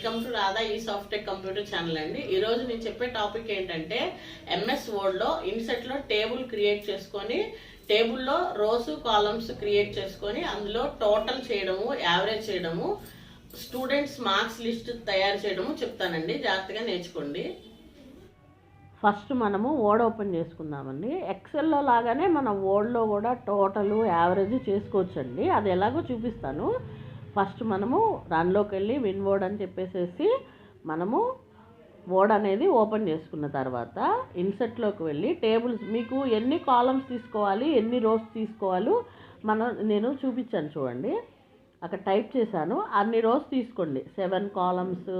Welcome to Radha ఈ software computer channel అండి. ఈరోజు నేను చెప్పే టాపిక్ ఏంటంటే ఎంఎస్ వర్డ్లో ఇన్సెట్లో టేబుల్ క్రియేట్ చేసుకొని టేబుల్లో రోస్ కాలమ్స్ క్రియేట్ చేసుకొని అందులో టోటల్ చేయడము, యావరేజ్ చేయడము, స్టూడెంట్స్ మార్క్స్ లిస్ట్ తయారు చేయడము చెప్తానండి. జాగ్రత్తగా నేర్చుకోండి. ఫస్ట్ మనము వర్డ్ ఓపెన్ చేసుకుందామండి. ఎక్సెల్లో లాగానే మన వర్డ్లో కూడా టోటల్ యావరేజ్ చేసుకోవచ్చండి. అది ఎలాగో చూపిస్తాను. ఫస్ట్ మనము రన్లోకి వెళ్ళి విన్ వర్డ్ అని చెప్పేసేసి మనము వర్డ్ అనేది ఓపెన్ చేసుకున్న తర్వాత ఇన్సెట్లోకి వెళ్ళి టేబుల్స్ మీకు ఎన్ని కాలమ్స్ తీసుకోవాలి, ఎన్ని రోస్ తీసుకోవాలో నేను చూపించాను చూడండి. అక్కడ టైప్ చేశాను, అన్ని రోస్ తీసుకోండి. 7 కాలమ్స్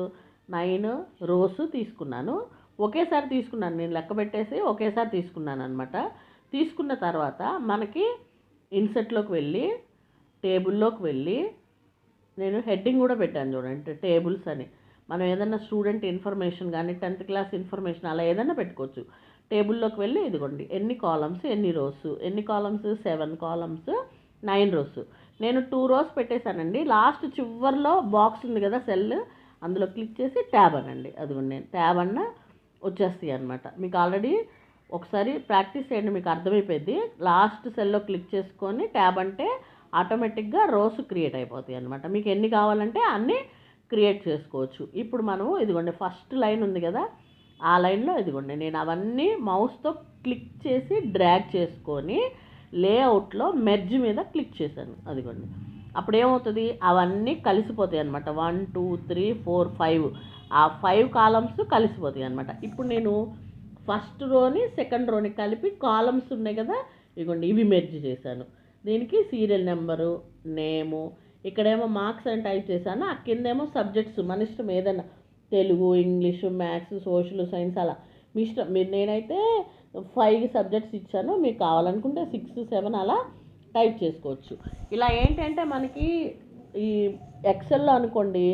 9 రోస్ తీసుకున్నాను. ఒకేసారి తీసుకున్నాను, నేను లెక్క పెట్టేసి ఒకేసారి తీసుకున్నాను అనమాట. తీసుకున్న తర్వాత మనకి ఇన్సెట్లోకి వెళ్ళి టేబుల్లోకి వెళ్ళి నేను హెడ్డింగ్ కూడా పెట్టాను చూడండి, టేబుల్స్ అని. మనం ఏదైనా స్టూడెంట్ ఇన్ఫర్మేషన్ కానీ 10th క్లాస్ ఇన్ఫర్మేషన్ అలా ఏదైనా పెట్టుకోవచ్చు. టేబుల్లోకి వెళ్ళి ఇదిగోండి ఎన్ని కాలమ్స్ ఎన్ని రోస్, ఎన్ని కాలమ్స్ 7 కాలమ్స్ 9 రోస్. నేను 2 రోస్ పెట్టేశానండి. లాస్ట్ చివర్లో బాక్స్ ఉంది కదా సెల్, అందులో క్లిక్ చేసి ట్యాబ్ అనండి. అదిగోండి నేను ట్యాబ్ అన్న వచ్చేస్తాయి అనమాట. మీకు ఆల్రెడీ ఒకసారి ప్రాక్టీస్ చేయండి, మీకు అర్థమైపోయింది. లాస్ట్ సెల్లో క్లిక్ చేసుకొని ట్యాబ్ అంటే ఆటోమేటిక్గా రోస్ క్రియేట్ అయిపోతాయి అనమాట. మీకు ఎన్ని కావాలంటే అన్నీ క్రియేట్ చేసుకోవచ్చు. ఇప్పుడు మనము ఇదిగోండి ఫస్ట్ లైన్ ఉంది కదా, ఆ లైన్లో ఇదిగోండి నేను అవన్నీ మౌస్తో క్లిక్ చేసి డ్రాగ్ చేసుకొని లేఅవుట్లో మెర్జ్ మీద క్లిక్ చేశాను. అదిగోండి అప్పుడు ఏమవుతుంది, అవన్నీ కలిసిపోతాయి అనమాట. 1 2 3 4 5 ఆ 5 కాలమ్స్ కలిసిపోతాయి అనమాట. ఇప్పుడు నేను ఫస్ట్ రోని సెకండ్ రోని కలిపి కాలమ్స్ ఉన్నాయి కదా, ఇదిగోండి ఇవి మెర్జ్ చేశాను. దీనికి సీరియల్ నెంబరు, నేము, ఇక్కడేమో మార్క్స్ అని టైప్ చేశాను. ఆ కిందేమో సబ్జెక్ట్స్ మన ఇష్టం, ఏదైనా Telugu, English, maths, social, science అలా మీ ఇష్టం. నేనైతే 5 సబ్జెక్ట్స్ ఇచ్చాను, మీకు కావాలనుకుంటే 6 7 అలా టైప్ చేసుకోవచ్చు. ఇలా ఏంటంటే మనకి ఈ ఎక్సెల్లో అనుకోండి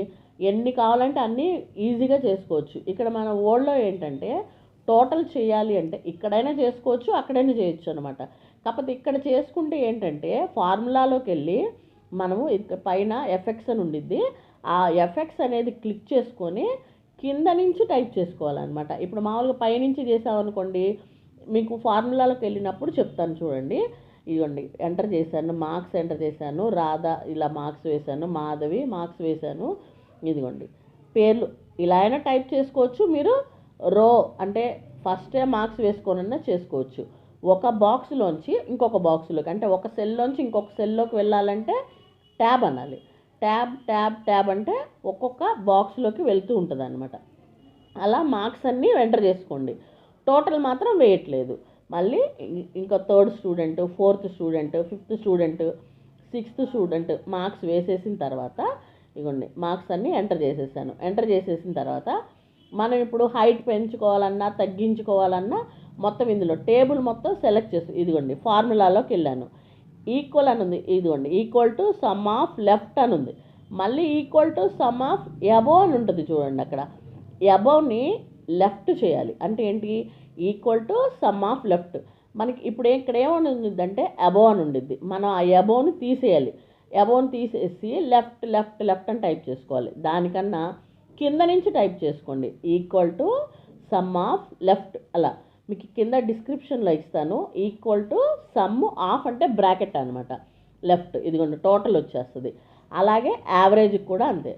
ఎన్ని కావాలంటే అన్నీ ఈజీగా చేసుకోవచ్చు. ఇక్కడ మన వర్డ్లో ఏంటంటే టోటల్ చేయాలి అంటే ఇక్కడైనా చేసుకోవచ్చు, అక్కడైనా చేయొచ్చు అనమాట. కాకపోతే ఇక్కడ చేసుకుంటే ఏంటంటే ఫార్ములాలోకి వెళ్ళి మనము పైన ఎఫెక్ట్స్ అని ఉండిద్ది, ఆ ఎఫెక్ట్స్ అనేది క్లిక్ చేసుకొని కింద నుంచి టైప్ చేసుకోవాలన్నమాట. ఇప్పుడు మామూలుగా పైనుంచి చేసామనుకోండి, మీకు ఫార్ములాలోకి వెళ్ళినప్పుడు చెప్తాను చూడండి. ఇదిగోండి ఎంటర్ చేశాను, మార్క్స్ ఎంటర్ చేశాను, రాధా ఇలా మార్క్స్ వేశాను, మాధవి మార్క్స్ వేశాను. ఇదిగోండి పేర్లు ఇలా అయినా టైప్ చేసుకోవచ్చు. మీరు రో అంటే ఫస్టే మార్క్స్ వేసుకోనన్నా చేసుకోవచ్చు. ఒక బాక్స్లోంచి ఇంకొక బాక్స్లోకి, అంటే ఒక సెల్లోంచి ఇంకొక సెల్లోకి వెళ్ళాలంటే ట్యాబ్ అనాలి. ట్యాబ్ ట్యాబ్ ట్యాబ్ అంటే ఒక్కొక్క బాక్స్లోకి వెళ్తూ ఉంటుంది అనమాట. అలా మార్క్స్ అన్నీ ఎంటర్ చేసుకోండి. టోటల్ మాత్రం వేయట్లేదు. మళ్ళీ ఇంకా 3rd student, 4th student, 5th student, 6th student marks వేసేసిన తర్వాత ఇగోండి మార్క్స్ అన్నీ ఎంటర్ చేసేసాను. ఎంటర్ చేసేసిన తర్వాత మనం ఇప్పుడు హైట్ పెంచుకోవాలన్నా తగ్గించుకోవాలన్నా మొత్తం ఇందులో టేబుల్ మొత్తం సెలెక్ట్ చేసి ఇదిగోండి ఫార్ములాలోకి వెళ్ళాను. ఈక్వల్ అని ఉంది, ఇదిగోండి equal to some of left అని ఉంది. మళ్ళీ equal to some of above అని ఉంటుంది చూడండి. అక్కడ అబోవ్ని లెఫ్ట్ చేయాలి. అంటే ఏంటి, equal to some of left. మనకి ఇప్పుడు ఇక్కడ ఏమని ఉండిద్దంటే అబోవ్ అని ఉండిద్ది. మనం ఆ అబోవ్ని తీసేయాలి. అబోవ్ని తీసేసి లెఫ్ట్ లెఫ్ట్ లెఫ్ట్ అని టైప్ చేసుకోవాలి. దానికన్నా కింద నుంచి టైప్ చేసుకోండి, equal to some of left. అలా మీకు కింద డిస్క్రిప్షన్లో ఇస్తాను. ఈక్వల్ టు సమ్ ఆఫ్ అంటే బ్రాకెట్ అనమాట, లెఫ్ట్. ఇదిగోండి టోటల్ వచ్చేస్తుంది. అలాగే యావరేజ్కి కూడా అంతే.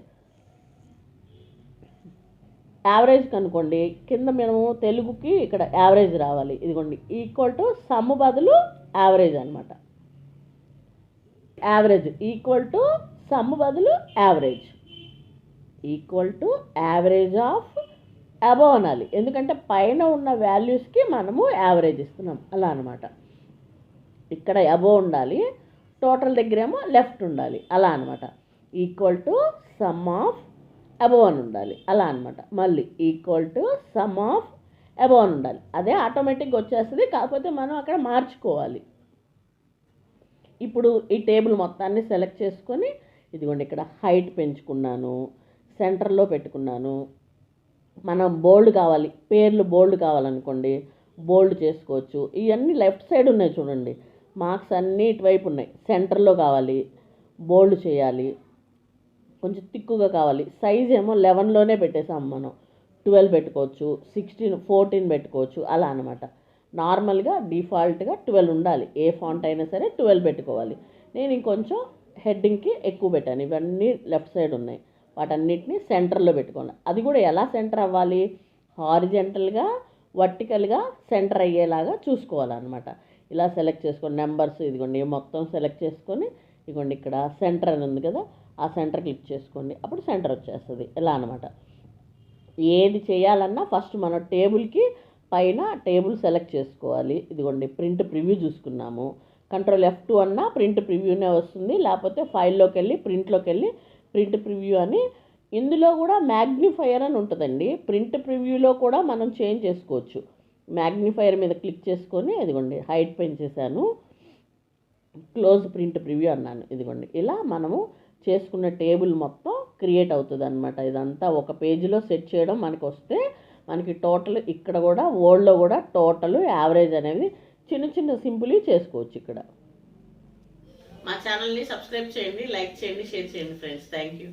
యావరేజ్కి అనుకోండి కింద మేము తెలుగుకి ఇక్కడ యావరేజ్ రావాలి. ఇదిగోండి ఈక్వల్ టు సమ్ బదులు యావరేజ్ అనమాట. యావరేజ్ ఈక్వల్ టు సమ్ బదులు average, equal to average of above అనాలి. ఎందుకంటే పైన ఉన్న వాల్యూస్కి మనము యావరేజ్ ఇస్తున్నాం అలా అనమాట. ఇక్కడ అబోవ్ ఉండాలి, టోటల్ దగ్గరేమో లెఫ్ట్ ఉండాలి అలా అనమాట. Equal to some of above అని ఉండాలి అలా అనమాట. మళ్ళీ equal to some of above అని ఉండాలి. అదే ఆటోమేటిక్గా వచ్చేస్తుంది, కాకపోతే మనం అక్కడ మార్చుకోవాలి. ఇప్పుడు ఈ టేబుల్ మొత్తాన్ని సెలెక్ట్ చేసుకొని ఇదిగోండి ఇక్కడ హైట్ పెంచుకున్నాను, సెంటర్లో పెట్టుకున్నాను. మనం బోల్డ్ కావాలి, పేర్లు బోల్డ్ కావాలనుకోండి బోల్డ్ చేసుకోవచ్చు. ఇవన్నీ లెఫ్ట్ సైడ్ ఉన్నాయి చూడండి, మార్క్స్ అన్నీ ఇటువైపు ఉన్నాయి. సెంటర్లో కావాలి బోల్డ్ చేయాలి, కొంచెం తిక్కుగా కావాలి. సైజ్ ఏమో 11లోనే పెట్టేసాం మనం. 12 పెట్టుకోవచ్చు, 16, 14 పెట్టుకోవచ్చు, అలా అనమాట. నార్మల్గా డిఫాల్ట్గా 12 ఉండాలి. ఏ ఫాంట్ అయినా సరే 12 పెట్టుకోవాలి. నేను ఇంకొంచెం హెడ్డింగ్కి ఎక్కువ పెట్టాను. ఇవన్నీ లెఫ్ట్ సైడ్ ఉన్నాయి, వాటన్నిటిని సెంటర్లో పెట్టుకోండి. అది కూడా ఎలా సెంటర్ అవ్వాలి, హారిజెంటల్గా వర్టికల్గా సెంటర్ అయ్యేలాగా చూసుకోవాలన్నమాట. ఇలా సెలెక్ట్ చేసుకోండి. నెంబర్స్ ఇదిగోండి మొత్తం సెలెక్ట్ చేసుకొని ఇదిగోండి ఇక్కడ సెంటర్ అని ఉంది కదా, ఆ సెంటర్ క్లిక్ చేసుకోండి. అప్పుడు సెంటర్ వచ్చేస్తుంది. ఇలా అనమాట. ఏది చేయాలన్నా ఫస్ట్ మన టేబుల్కి పైన టేబుల్ సెలెక్ట్ చేసుకోవాలి. ఇదిగోండి ప్రింట్ ప్రివ్యూ చూసుకున్నాము. కంట్రోల్ F2 అన్నా ప్రింట్ ప్రివ్యూనే వస్తుంది, లేకపోతే ఫైల్లోకి వెళ్ళి ప్రింట్లోకి వెళ్ళి ప్రింట్ ప్రివ్యూ అని. ఇందులో కూడా మ్యాగ్నిఫైయర్ అని ఉంటుందండి. ప్రింట్ ప్రివ్యూలో కూడా మనం చేంజ్ చేసుకోవచ్చు. మ్యాగ్నిఫైయర్ మీద క్లిక్ చేసుకొని ఇదిగోండి హైట్ పెంచేసాను, క్లోజ్ ప్రింట్ ప్రివ్యూ అన్నాను. ఇదిగోండి ఇలా మనము చేసుకున్న టేబుల్ మొత్తం క్రియేట్ అవుతుంది అనమాట. ఇదంతా ఒక పేజీలో సెట్ చేయడం మనకు వస్తే మనకి టోటల్ ఇక్కడ కూడా వర్డ్లో కూడా టోటల్ యావరేజ్ అనేది చిన్న చిన్న సింపుల్ చేసుకోవచ్చు. ఇక్కడ మా ఛానల్ని సబ్స్క్రైబ్ చేయండి, లైక్ చేయండి, షేర్ చేయండి ఫ్రెండ్స్. Thank you.